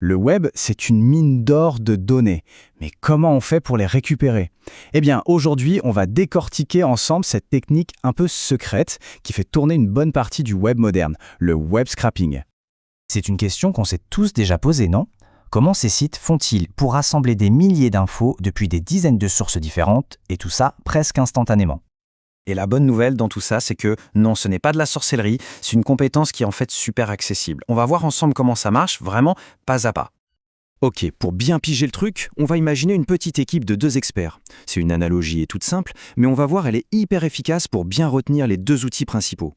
Le web, c'est une mine d'or de données. Mais comment on fait pour les récupérer? Eh bien, aujourd'hui, on va décortiquer ensemble cette technique un peu secrète qui fait tourner une bonne partie du web moderne, le web scrapping. C'est une question qu'on s'est tous déjà posée, non? Comment ces sites font-ils pour rassembler des milliers d'infos depuis des dizaines de sources différentes, et tout ça presque instantanément? Et la bonne nouvelle dans tout ça, c'est que non, ce n'est pas de la sorcellerie, c'est une compétence qui est en fait super accessible. On va voir ensemble comment ça marche, vraiment pas à pas. Ok, pour bien piger le truc, on va imaginer une petite équipe de 2 experts. C'est une analogie est toute simple, mais on va voir elle est hyper efficace pour bien retenir les 2 outils principaux.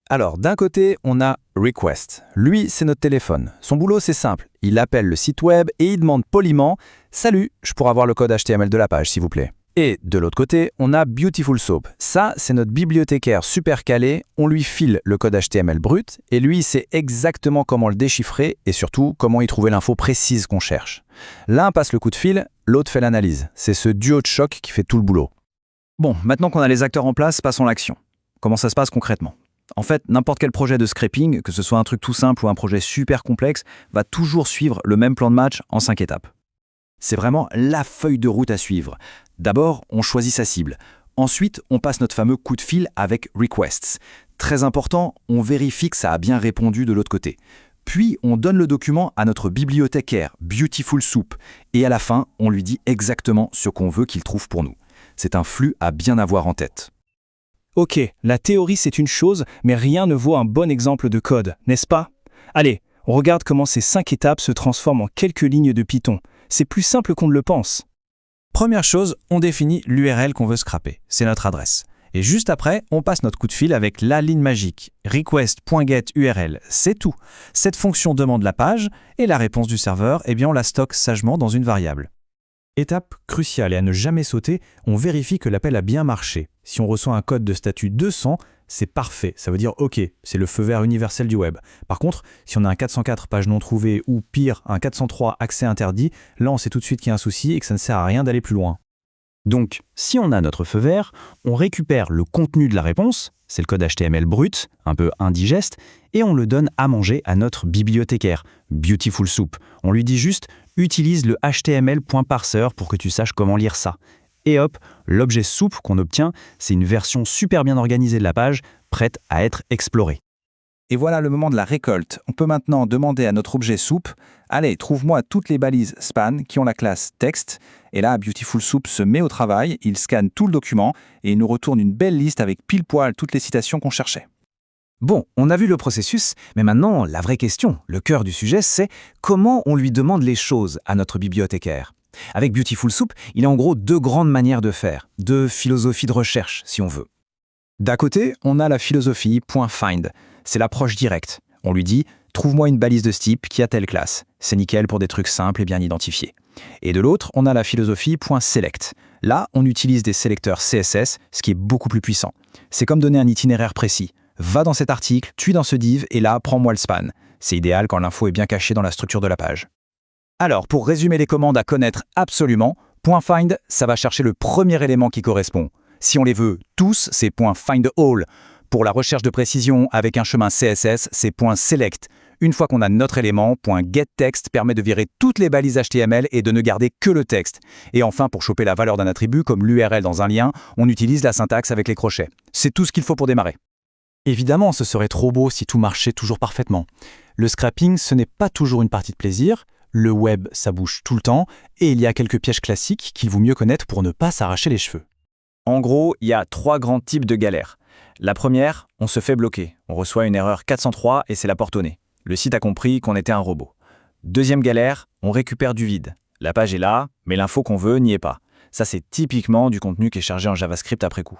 Alors, d'un côté, on a Request. Lui, c'est notre téléphone. Son boulot, c'est simple. Il appelle le site web et il demande poliment « Salut, je pourrais avoir le code HTML de la page, s'il vous plaît ». Et de l'autre côté, on a Beautiful Soup. Ça, c'est notre bibliothécaire super calé. On lui file le code HTML brut et lui, il sait exactement comment le déchiffrer et surtout comment y trouver l'info précise qu'on cherche. L'un passe le coup de fil, l'autre fait l'analyse. C'est ce duo de choc qui fait tout le boulot. Bon, maintenant qu'on a les acteurs en place, passons à l'action. Comment ça se passe concrètement? En fait, n'importe quel projet de scraping, que ce soit un truc tout simple ou un projet super complexe, va toujours suivre le même plan de match en 5 étapes. C'est vraiment la feuille de route à suivre. D'abord, on choisit sa cible. Ensuite, on passe notre fameux coup de fil avec requests. Très important, on vérifie que ça a bien répondu de l'autre côté. Puis, on donne le document à notre bibliothécaire, Beautiful Soup. Et à la fin, on lui dit exactement ce qu'on veut qu'il trouve pour nous. C'est un flux à bien avoir en tête. Ok, la théorie c'est une chose, mais rien ne vaut un bon exemple de code, n'est-ce pas? Allez, on regarde comment ces 5 étapes se transforment en quelques lignes de Python. C'est plus simple qu'on ne le pense. Première chose, on définit l'URL qu'on veut scraper. C'est notre adresse. Et juste après, on passe notre coup de fil avec la ligne magique. Request.getURL, c'est tout. Cette fonction demande la page et la réponse du serveur, eh bien on la stocke sagement dans une variable. Étape cruciale et à ne jamais sauter, on vérifie que l'appel a bien marché. Si on reçoit un code de statut 200, c'est parfait. Ça veut dire OK, c'est le feu vert universel du web. Par contre, si on a un 404 page non trouvée ou pire, un 403 accès interdit, là on sait tout de suite qu'il y a un souci et que ça ne sert à rien d'aller plus loin. Donc, si on a notre feu vert, on récupère le contenu de la réponse, c'est le code HTML brut, un peu indigeste, et on le donne à manger à notre bibliothécaire, Beautiful Soup. On lui dit juste « utilise le HTML.parser pour que tu saches comment lire ça ». Et hop, l'objet soupe qu'on obtient, c'est une version super bien organisée de la page, prête à être explorée. Et voilà le moment de la récolte. On peut maintenant demander à notre objet soupe « Allez, trouve-moi toutes les balises span qui ont la classe texte ». Et là, Beautiful Soup se met au travail, il scanne tout le document et il nous retourne une belle liste avec pile poil toutes les citations qu'on cherchait. Bon, on a vu le processus, mais maintenant, la vraie question, le cœur du sujet, c'est comment on lui demande les choses à notre bibliothécaire. Avec Beautiful Soup, il y a en gros 2 grandes manières de faire, 2 philosophies de recherche, si on veut. D'un côté, on a la philosophie .find. C'est l'approche directe. On lui dit « Trouve-moi une balise de ce type qui a telle classe ». C'est nickel pour des trucs simples et bien identifiés. Et de l'autre, on a la philosophie .select. Là, on utilise des sélecteurs CSS, ce qui est beaucoup plus puissant. C'est comme donner un itinéraire précis. Va dans cet article, puis dans ce div, et là, prends-moi le span. C'est idéal quand l'info est bien cachée dans la structure de la page. Alors, pour résumer les commandes à connaître absolument, .find, ça va chercher le premier élément qui correspond. Si on les veut tous, c'est .find all. Pour la recherche de précision avec un chemin CSS, c'est .select. Une fois qu'on a notre élément, .getText permet de virer toutes les balises HTML et de ne garder que le texte. Et enfin, pour choper la valeur d'un attribut comme l'URL dans un lien, on utilise la syntaxe avec les crochets. C'est tout ce qu'il faut pour démarrer. Évidemment, ce serait trop beau si tout marchait toujours parfaitement. Le scrapping, ce n'est pas toujours une partie de plaisir. Le web, ça bouge tout le temps, et il y a quelques pièges classiques qu'il vaut mieux connaître pour ne pas s'arracher les cheveux. En gros, il y a 3 grands types de galères. La première, on se fait bloquer. On reçoit une erreur 403 et c'est la porte au nez. Le site a compris qu'on était un robot. Deuxième galère, on récupère du vide. La page est là, mais l'info qu'on veut n'y est pas. Ça, c'est typiquement du contenu qui est chargé en JavaScript après coup.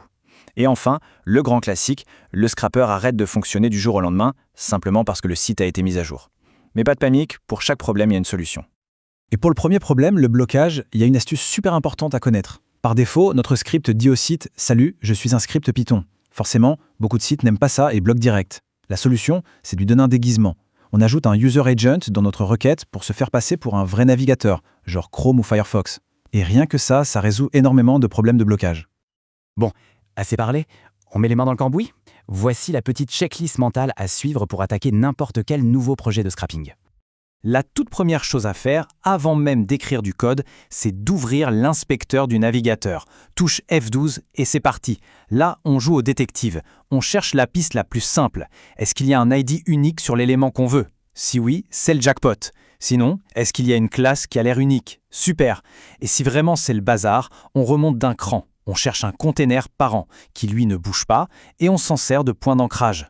Et enfin, le grand classique, le scrapper arrête de fonctionner du jour au lendemain, simplement parce que le site a été mis à jour. Mais pas de panique, pour chaque problème, il y a une solution. Et pour le premier problème, le blocage, il y a une astuce super importante à connaître. Par défaut, notre script dit au site « Salut, je suis un script Python ». Forcément, beaucoup de sites n'aiment pas ça et bloquent direct. La solution, c'est de lui donner un déguisement. On ajoute un user agent dans notre requête pour se faire passer pour un vrai navigateur, genre Chrome ou Firefox. Et rien que ça résout énormément de problèmes de blocage. Bon, assez parlé, on met les mains dans le cambouis? Voici la petite checklist mentale à suivre pour attaquer n'importe quel nouveau projet de scrapping. La toute première chose à faire, avant même d'écrire du code, c'est d'ouvrir l'inspecteur du navigateur. Touche F12 et c'est parti. Là, on joue au détective. On cherche la piste la plus simple. Est-ce qu'il y a un ID unique sur l'élément qu'on veut? Si oui, c'est le jackpot. Sinon, est-ce qu'il y a une classe qui a l'air unique? Super. Et si vraiment c'est le bazar, on remonte d'un cran. On cherche un container parent qui lui ne bouge pas et on s'en sert de point d'ancrage.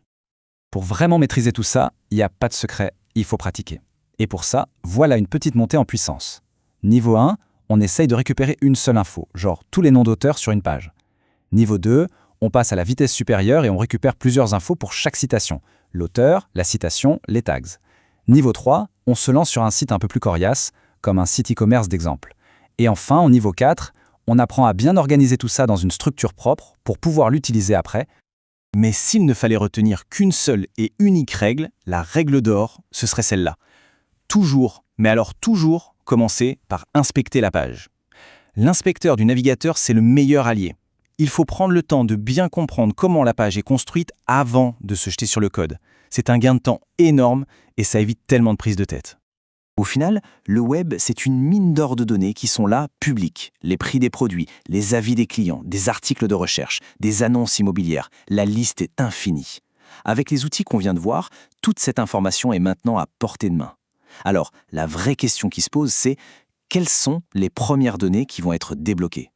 Pour vraiment maîtriser tout ça, il n'y a pas de secret, il faut pratiquer. Et pour ça, voilà une petite montée en puissance. Niveau 1, on essaye de récupérer une seule info, genre tous les noms d'auteurs sur une page. Niveau 2, on passe à la vitesse supérieure et on récupère plusieurs infos pour chaque citation. L'auteur, la citation, les tags. Niveau 3, on se lance sur un site un peu plus coriace, comme un site e-commerce d'exemple. Et enfin, au niveau 4, on apprend à bien organiser tout ça dans une structure propre pour pouvoir l'utiliser après. Mais s'il ne fallait retenir qu'une seule et unique règle, la règle d'or, ce serait celle-là. Toujours, mais alors toujours, commencer par inspecter la page. L'inspecteur du navigateur, c'est le meilleur allié. Il faut prendre le temps de bien comprendre comment la page est construite avant de se jeter sur le code. C'est un gain de temps énorme et ça évite tellement de prises de tête. Au final, le web, c'est une mine d'or de données qui sont là, publiques. Les prix des produits, les avis des clients, des articles de recherche, des annonces immobilières. La liste est infinie. Avec les outils qu'on vient de voir, toute cette information est maintenant à portée de main. Alors, la vraie question qui se pose, c'est quelles sont les premières données qui vont être débloquées?